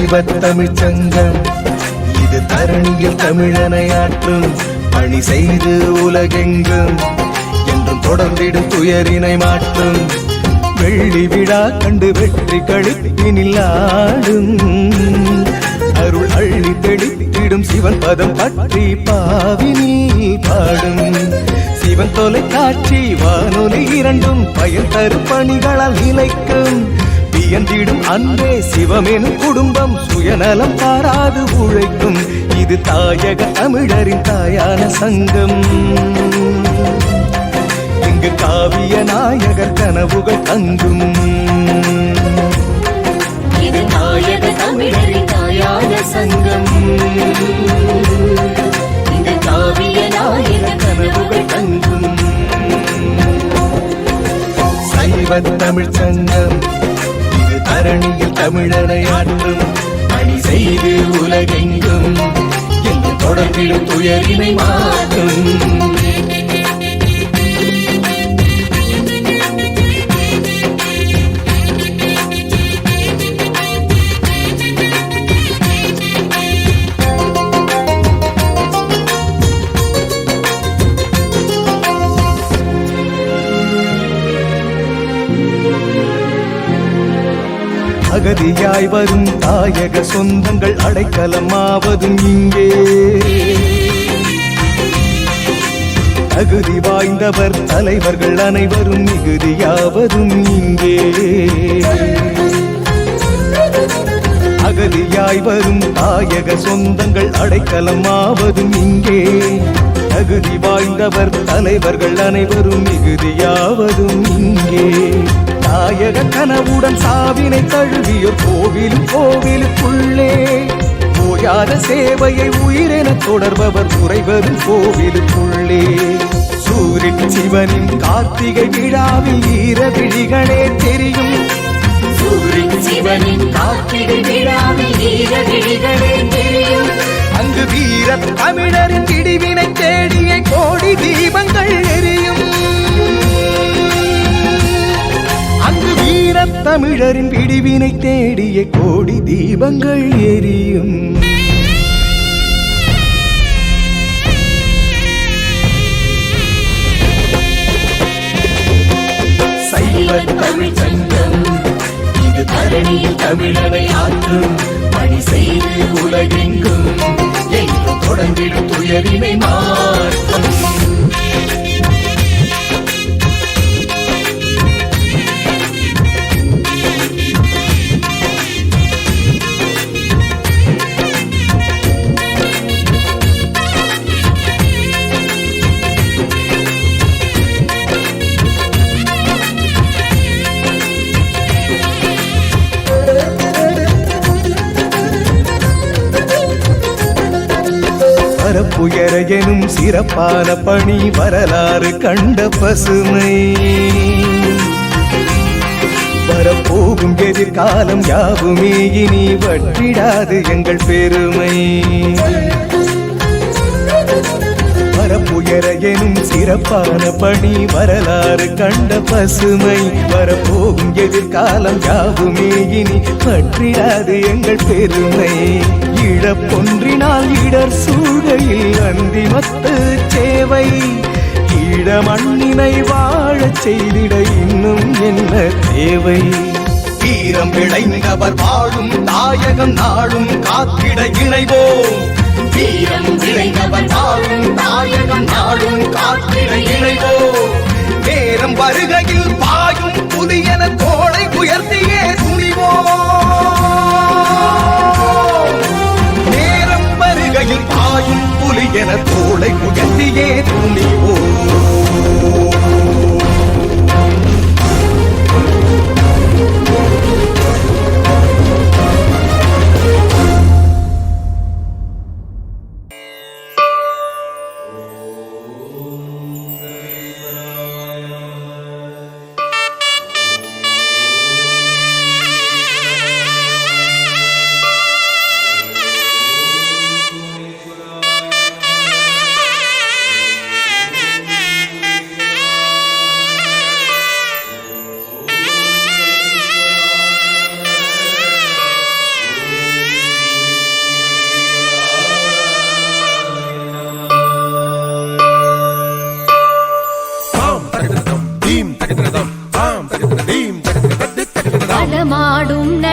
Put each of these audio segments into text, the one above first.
சைவத்தமிழ்ச் சங்கம் இது தரணியில் தமிழனையாற்றும் பணி செய்து உலகெங்கும் என்றும் தொடர்ந்திடும் துயரினை மாற்றும் வெள்ளி விழா கண்டு வெற்றி கழிப்பினில் ஆடும் அருள் அள்ளி தெளித்திடும் சிவன் பதம் பற்றி பாவினில் பாடும் சிவன் தொலைக்காட்சி வானொலி இரண்டும் பயன் தரும் பணிகளால் நிலைக்கும் வியந்திடும் அன்பே சிவமெனும் குடும்பம் சுயநலம் பாராது உழைக்கும் இது தாயக தமிழரின் தாயான சங்கம் இங்கு காவிய நாயகர் கனவுகள் தங்கும் இது தாயக தமிழரின் தாயான சங்கம் இந்த காவிய நாயகர் கனவுகள் தங்கும் சைவத்தமிழ்ச் சங்கம் தரணியில் தமிழனையாற்றும் பணி செய்து உலகெங்கும் என்று தொடர்ந்திடும் துயரினை மாற்றும் அகதியாய் வரும் தாயக சொந்தங்கள் அடைக்கலமாவதும் இங்கே தகுதி வாய்ந்தவர் தலைவர்கள் அனைவரும் மிகுதியாவதும் இங்கே அகதியாய் வரும் தாயக சொந்தங்கள் அடைக்கலமாவதும் இங்கே தகுதி வாய்ந்தவர் தலைவர்கள் அனைவரும் மிகுதியாவதும் இங்கே தாயக கனவுடன் சாவினை தழுவிய கோவிலுக்குள்ளே ஓயாத சேவையை உயிரென தொடர்பவர் குறைவதும் கோவிலுக்குள்ளே சூரியன் சிவனின் கார்த்திகை விழாவில் ஈர விழிகளே தெரியும் சூரியன் சிவனின் கார்த்திகை விழாவில் ஈர விழிகளே தெரியும் அங்கு வீர தமிழரின் இடிவினை தேடிய கோடி தீபங்கள் எரியும் அங்கு வீர தமிழரின் விடிவினை தேடிய கோடி தீபங்கள் எரியும் சைவத்தமிழ்ச் சங்கம் இது தரணியில் தமிழனை ஆற்றும் பணி செய்து உலகெங்கும் என்று தொடர்ந்திடும் துயரினை மாற்றும் பரப்புயர எனும் சிறப்பான பணி வரலாறு கண்ட பசுமை வரப்போகும் எதிர்காலம் யாவுமே இனி வற்றிடாது எங்கள் பெருமை பரப்புயர எனும் சிறப்பான பணி வரலாறு கண்ட பசுமை வரப்போகும் எதிர்காலம் யாவுமே இனி வற்றிடாது எங்கள் பெருமை இழப்பொன்றினால் இடர் சூழலில் அந்திமத்து சேவை ஈழ மண்ணினை வாழச் செய்திட இன்னும் என்ன தேவை வீரம் விளைந்தவர் வாழும் தாயகம் நாடும் காத்திட இணைவோம் வீரம் விளைந்தவர் வாழும் தாயகம் நாடும் காத்திட இணைவோம் நேரம் வருகையில் பாயும் புதியன தோளை உயர்த்தியே துணிவோம் பாயும் புலி என தோளை உயர்த்தியே துணிவோம்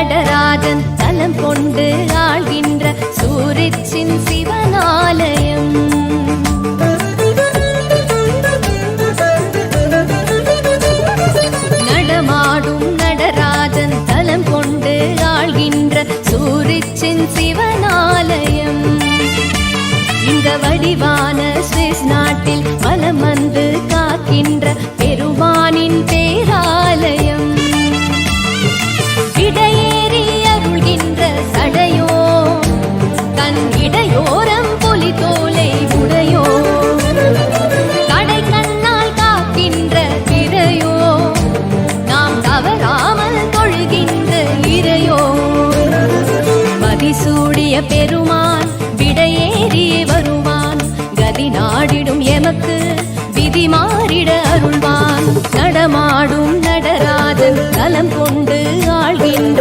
நடராஜன் தலம் கொண்டு ஆள்கின்ற சூரிச்சின் சிவனாலயம். நடமாடும் நடராஜன் தலம் கொண்டு ஆள்கின்ற சூரிச்சின் சிவனாலயம். இந்த வடிவான சுவிஸ் நாட்டில் வலம் வந்து காக்கின்ற பெருமானின் பேராலயம். இடையேறி அருள்கின்ற சடையோ தன் இடையோரம் புலி தோலை உடையோ கடை கண்ணால் காக்கின்ற திரையோ நாம் தவறாமல் தொழுகின்ற இறையோ. மதிசூடிய பெருமான் விடையேறியே வருவான். கதி நாடிடும் எமக்கு விதி மாறிட அருள்வான். நடமாடும் நடராஜன் தலம் கொண்டு ஆள்கின்ற